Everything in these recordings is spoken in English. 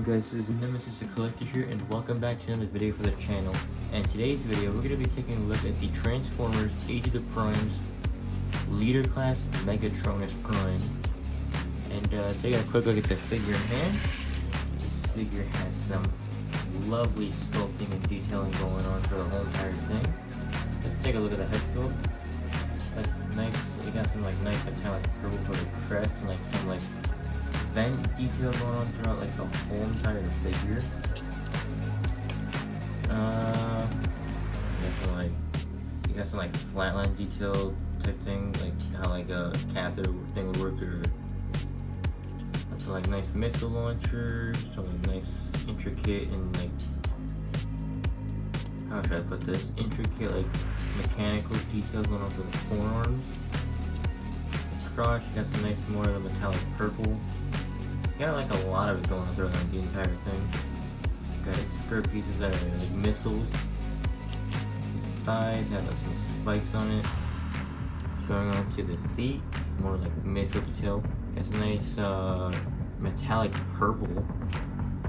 guys, this is Nemesis the Collector here, and welcome back to another video for the channel. And today's video, we're going to be taking a look at the Transformers Age of the Primes Leader Class Megatronus Prime. And taking a quick look at the figure in hand. This figure has some lovely sculpting and detailing going on for the whole entire thing. Let's take a look at the head sculpt. That's nice. You got some like nice metallic purple for the crest and like some like vent detail going on throughout like the whole entire figure. You got some like flatline detail type thing, like how like a catheter thing would work, or some like nice missile launchers, some like nice intricate and like, how should I put this? Intricate like mechanical details going on for the forearms. Across, you got some nice more of the metallic purple. You got like a lot of it going on throughout the entire thing. You got skirt pieces that are like missiles. These thighs have like some spikes on it. Going on to the feet, more like missile detail. Got some nice metallic purple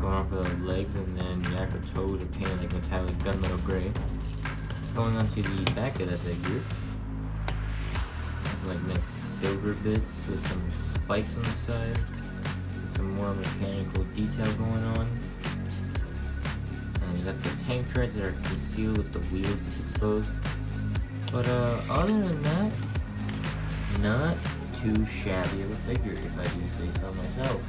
going on for the legs, and then the actual toes are painted like metallic gunmetal gray. Going on to the back of that figure, like nice silver bits with some spikes on the side. Some more mechanical detail going on. And you got the tank treads that are concealed with the wheels that's exposed. But other than that, not too shabby of a figure, if I do say so myself.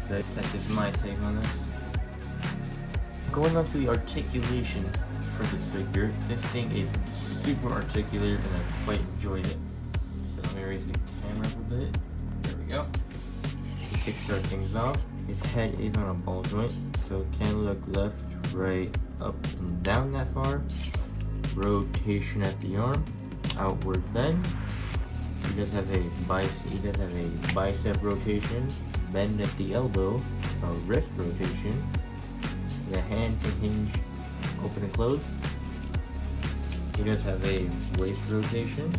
So that's just my take on this. Going on to the articulation for this figure, this thing is super articulate and I quite enjoyed it. So let me raise the camera up a bit. There we go. To kickstart things off, his head is on a ball joint, so it can look left, right, up, and down that far. Rotation at the arm, outward bend. He does have a bicep rotation, bend at the elbow, a wrist rotation. The hand can hinge open and close. He does have a waist rotation.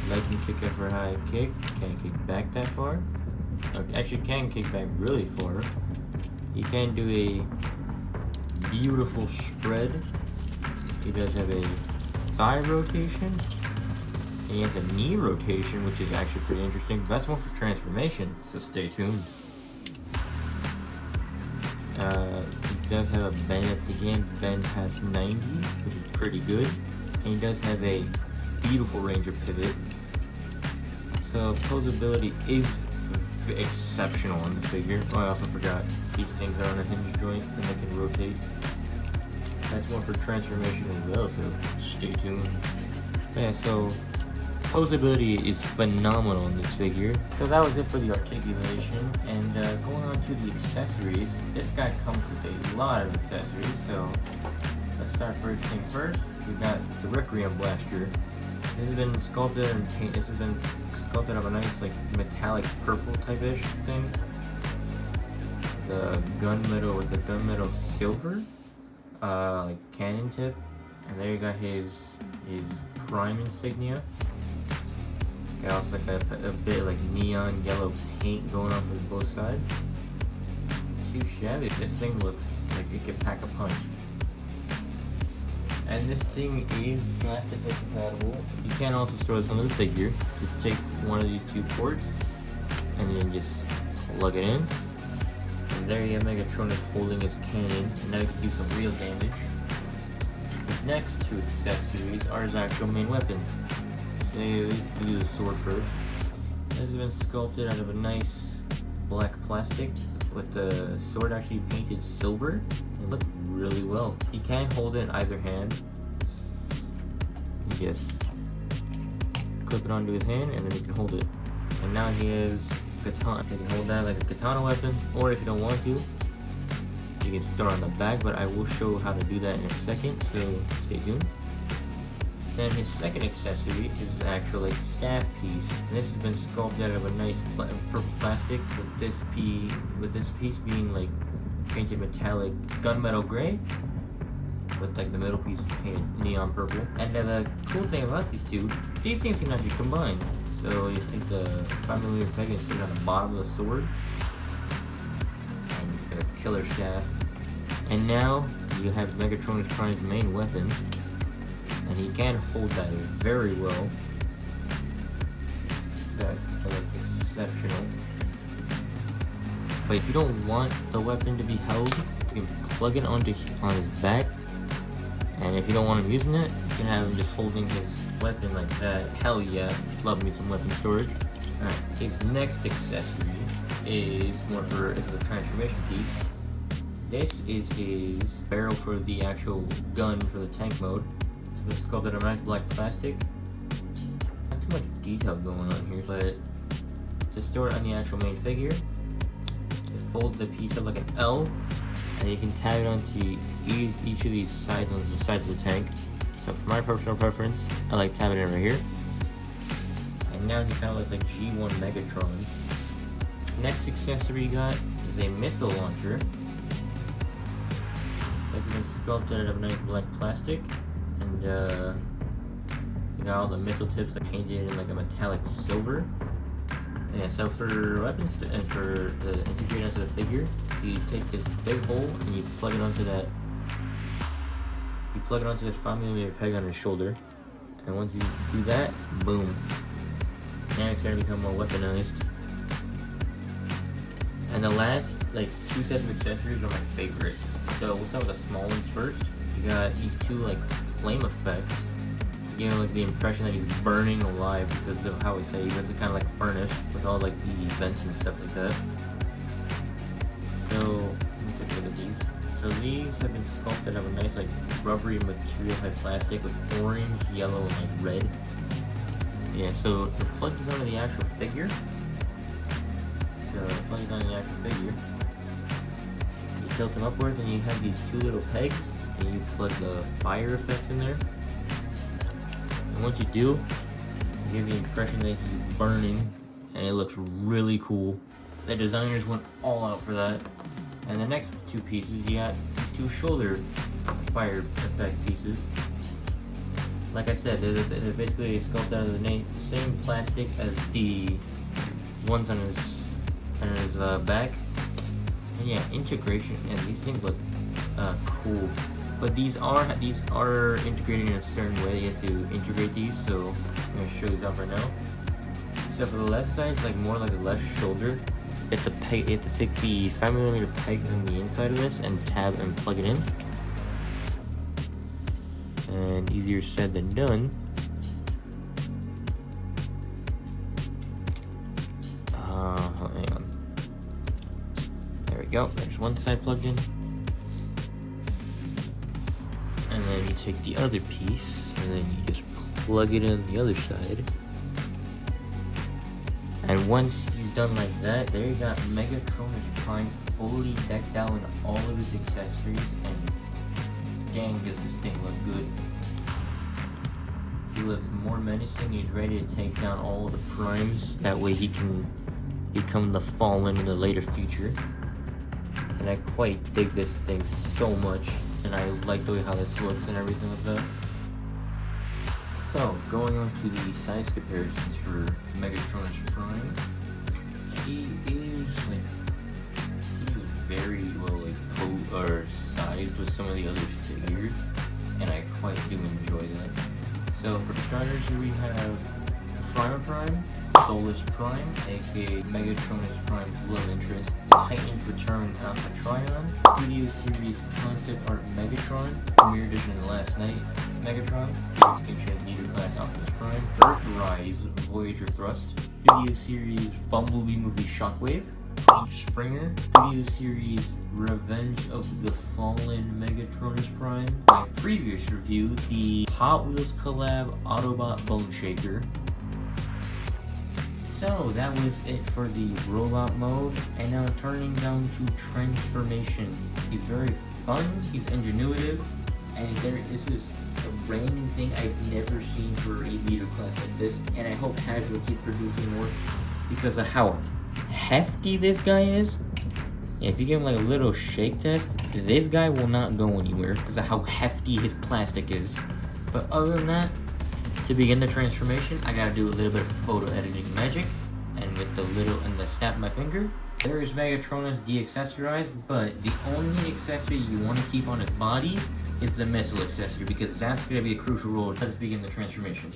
Leg can kick up for a high kick. Can't kick back that far. Actually, can kick back really far. He can do a beautiful spread. He does have a thigh rotation. And he has a knee rotation, which is actually pretty interesting. But that's one for transformation, so stay tuned. He does have a bend at the end. Bend has 90, which is pretty good. And he does have a beautiful range of pivot. So posability is exceptional on the figure. Oh, I also forgot these things are on a hinge joint and they can rotate. That's one for transformation as well, so stay tuned. Yeah, so posability is phenomenal on this figure. So that was it for the articulation, and going on to the accessories. This guy comes with a lot of accessories, so let's start first thing first. We've got the Requiem Blaster. This has been sculpted and painted. This has been sculpted of a nice like metallic purple type-ish thing. The gunmetal with the gunmetal silver, like cannon tip, and there you got his prime insignia. Got also like a bit like neon yellow paint going on for both sides. Too shabby. This thing looks like it could pack a punch. And this thing is plastic compatible. You can also throw this on the figure. Just take one of these two ports and then just plug it in. And there you have Megatronus holding his cannon. And now you can do some real damage. His next two accessories are his actual main weapons. So you do the sword first. This has been sculpted out of a nice black plastic with the sword actually painted silver. It looks really well. He can hold it in either hand. You just clip it onto his hand and then he can hold it. And now he has katana. He can hold that like a katana weapon, or if you don't want to, you can store on the back, but I will show how to do that in a second, so stay tuned. Then his second accessory is the actual like staff piece, and this has been sculpted out of a nice purple plastic with this piece being like painted metallic gunmetal gray, with like the middle piece painted neon purple. And the cool thing about these two, these things can actually combine. So So you stick the 5mm peg and stick it on the bottom of the sword. And you got a killer shaft. And now you have Megatronus Prime's main weapon. And he can hold that very well. That's like exceptional. But if you don't want the weapon to be held, you can plug it on his back. And if you don't want him using it, you can have him just holding his weapon like that. Hell yeah, love me some weapon storage. Alright, his next accessory is a transformation piece. This is his barrel for the actual gun for the tank mode. So it's sculpted out of nice black plastic. Not too much detail going on here, but to store it on the actual main figure, you fold the piece up like an L, and you can tag it onto each of these sides on the sides of the tank. So for my personal preference, I like tabbing it right here. And now he kind of looks like G1 Megatron. Next accessory you got is a missile launcher. It's been sculpted out of nice black plastic, and you got all the missile tips that painted in like a metallic silver. Yeah, so for weapons and for the integrate onto the figure, you take this big hole and you plug it onto that. You plug it onto this 5mm peg on his shoulder, and once you do that, boom. Now it's gonna become more weaponized. And the last, like, two sets of accessories are my favorite. So we'll start with the small ones first. You got these two like flame effects. You know, like the impression that he's burning alive because of how he said he was kind of like a furnace with all like the vents and stuff like that. So let me take a look at these. So these have been sculpted out of a nice like rubbery material type plastic with orange, yellow, and like red. Yeah, so the plug is onto the actual figure. So the plug is on the actual figure. You tilt them upwards and you have these two little pegs, and you plug the fire effects in there. And once you do, you give the impression that he's burning, and it looks really cool. The designers went all out for that. And the next two pieces, you got two shoulder fire effect pieces. Like I said, they're basically sculpted out of the same plastic as the ones on his back. And yeah, integration, and these things look cool. But these are integrated in a certain way. You have to integrate these, so I'm going to show you that right now. So for the left side, it's like more like the left shoulder. You have to take the 5mm peg on the inside of this and tab and plug it in. And easier said than done. Hang on. There we go. There's one side plugged in. And then you take the other piece, and then you just plug it in the other side. And once he's done like that, there you got Megatronus Prime fully decked out in all of his accessories, and dang, does this thing look good. He looks more menacing. He's ready to take down all of the primes. That way he can become the Fallen in the later future. And I quite dig this thing so much. And I like the way how this looks and everything like that. So, going on to the size comparisons for Megatronus Prime. He is very well sized with some of the other figures, and I quite do enjoy that. So for starters, here we have Prime, Solus Prime, aka Megatronus Prime's love interest, Titan's Return Alpha Trion, Studio Series Concept Art Megatron, Premiere Edition Last Night Megatron, Extinction Leader Class Optimus Prime, Earthrise Voyager Thrust, Studio Series Bumblebee Movie Shockwave, H. Springer, Studio Series Revenge of the Fallen Megatronus Prime. My previous review, the Hot Wheels collab Autobot Bone Shaker. So that was it for the robot mode, and now turning down to transformation. He's very fun, he's ingenuitive, and this is a brand new thing I've never seen for a leader class like this, and I hope Hasbro will keep producing more because of how hefty this guy is. If you give him like a little shake test, this guy will not go anywhere because of how hefty his plastic is. But other than that, To begin the transformation, I gotta do a little bit of photo editing magic, and with the snap of my finger, there is Megatronus de-accessorized, but the only accessory you want to keep on his body is the missile accessory, because that's gonna be a crucial role. Let's begin the transformation.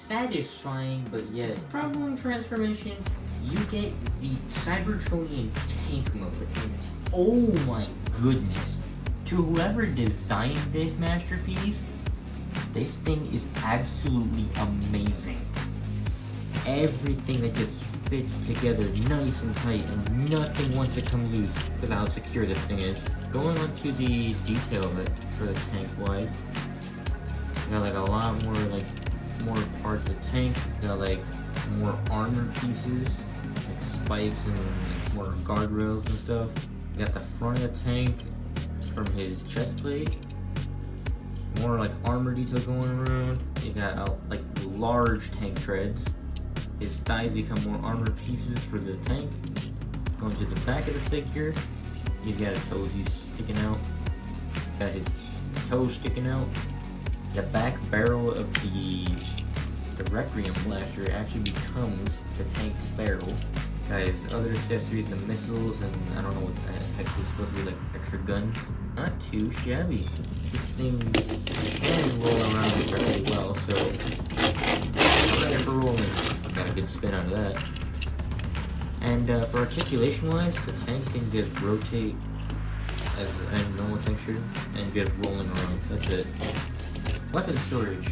satisfying, but yet troubling transformation. You get the Cybertronian tank mode, and oh my goodness, to whoever designed this masterpiece, this thing is absolutely amazing. Everything that just fits together nice and tight, and nothing wants to come loose because how secure this thing is. Going on to the detail of it for the tank wise, you got like a lot more parts of the tank. You got like more armor pieces, like spikes and like, more guardrails and stuff. You got the front of the tank from his chest plate. More like armor detail going around. You got like large tank treads. His thighs become more armor pieces for the tank. Going to the back of the figure, he's got his toes sticking out. Got his toes sticking out. The back barrel of the Requiem blaster actually becomes the tank barrel. Got his other accessories and missiles, and I don't know what the heck is supposed to be, like extra guns. Not too shabby. This thing can roll around very well, so I'm ready for rolling. Got a good spin out of that. And for articulation wise, the tank can just rotate as a normal texture and just rolling around. That's it. Weapon storage.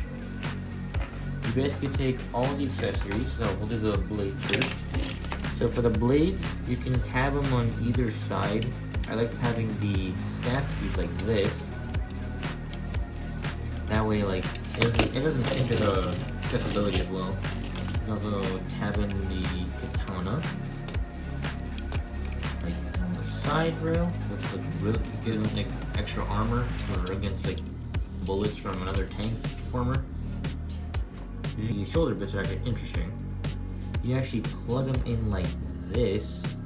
You basically take all the accessories, so we'll do the blade first. So for the blades, you can tab them on either side. I like having the staff piece like this. That way, like, it doesn't hinder the accessibility as well. You also tab in the katana, like on the side rail, which looks really good, like extra armor or against like bullets from another tank former. The shoulder bits are actually interesting. You actually plug them in like this,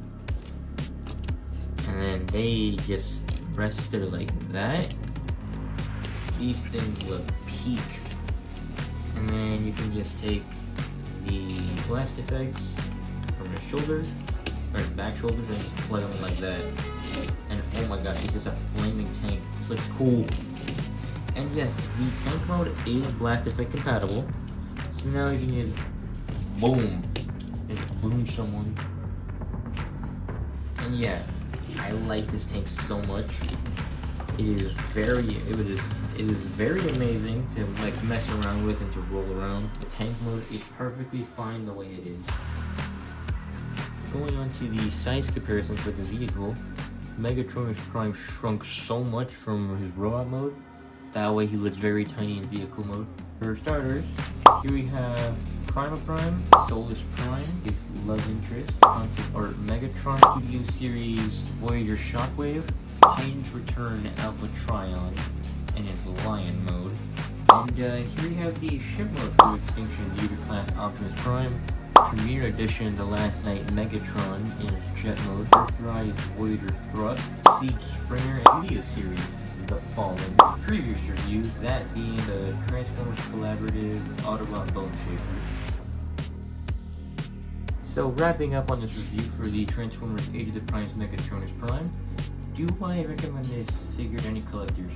and then they just rest there like that. These things look peak. And then you can just take the blast effects from his shoulder, or his back shoulders, and just plug them in like that. And oh my gosh, it's just a flaming tank. This looks cool. And yes, the tank mode is blast effect compatible. So now you can just boom, just boom someone. And yeah, I like this tank so much. It is very amazing to like mess around with and to roll around. The tank mode is perfectly fine the way it is. Going on to the size comparison for the vehicle, Megatronus Prime shrunk so much from his robot mode. That way he looks very tiny in vehicle mode. For starters, here we have Prime, Solus Prime, his love interest, or Megatron Studio Series Voyager Shockwave, Titan's Return Alpha Trion, in his Lion mode. And here we have the ship mode for Extinction Leader Class Optimus Prime, Premiere Edition The Last Night Megatron in his Jet mode, Earthrise Voyager Thrust, Siege Springer, and Studio Series The Fallen. Previous review, that being the Transformers Collaborative Autobot Bone Shaper. So wrapping up on this review for the Transformers Age of the Primes Megatronus Prime, do I recommend this figure to any collectors?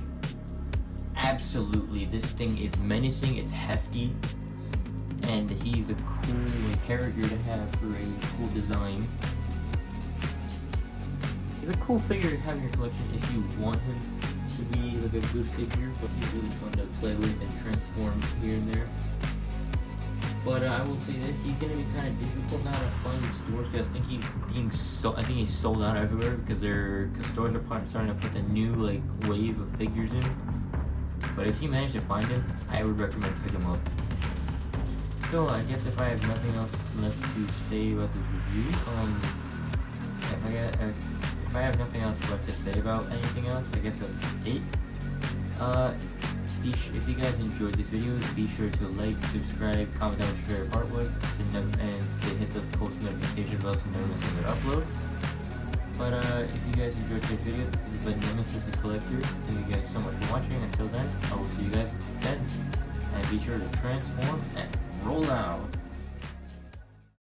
Absolutely. This thing is menacing, it's hefty, and he's a cool character to have for a cool design. He's a cool figure to have in your collection if you want him to be like a good figure, but he's really fun to play with and transform here and there. But I will say this, he's gonna be kind of difficult now to find in stores because I think he's sold out everywhere because stores are starting to put the new like wave of figures in. But if you manage to find him, I would recommend pick him up. So I guess if I have nothing else left to say about this review, if I have nothing else left to say about anything else, I guess that's it. If you guys enjoyed this video, be sure to like, subscribe, comment down what your favorite part was, and to hit the post notification bell so never miss another upload. But if you guys enjoyed this video, this has been Nemesis the Collector. Thank you guys so much for watching. Until then, I will see you guys then. And be sure to transform and roll out.